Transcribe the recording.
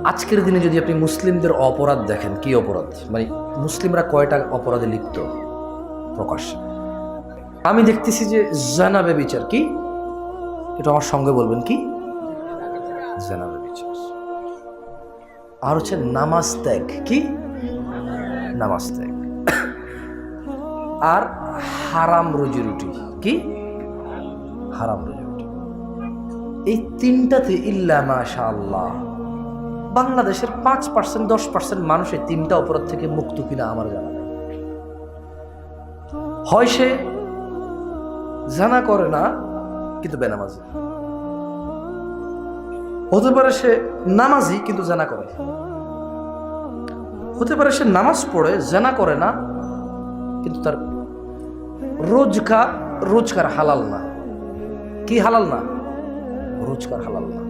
আজকের দিনে যদি আপনি মুসলিমদের অপরাধ দেখেন, কি অপরাধ, মানে মুসলিমরা কয়টা অপরাধে লিপ্ত প্রকাশ্যে, আমি দেখতেছি যে জানা ব্যভিচার। কি এটা আমার সঙ্গে বলবেন? কি জানা ব্যভিচার। আর হচ্ছে নামাজ ত্যাগ। কি নামাজ ত্যাগ। আর হারাম রুজি রুটি। কি হারাম রুজি রুটি। এই তিনটাতে ইল্লা মাশাআল্লাহ বাংলাদেশের 5% 10% মানুষ এই তিনটা অপরাধ থেকে মুক্ত কিনা আমার জানা নেই। হয় সে জানা করে না কিন্তু বেনামাজি, হতে পারে সে নামাজি কিন্তু জানা করে, হতে পারে সে নামাজ পড়ে জানা করে না কিন্তু তার রোজগার হালাল না। কি হালাল না? রোজগার হালাল না।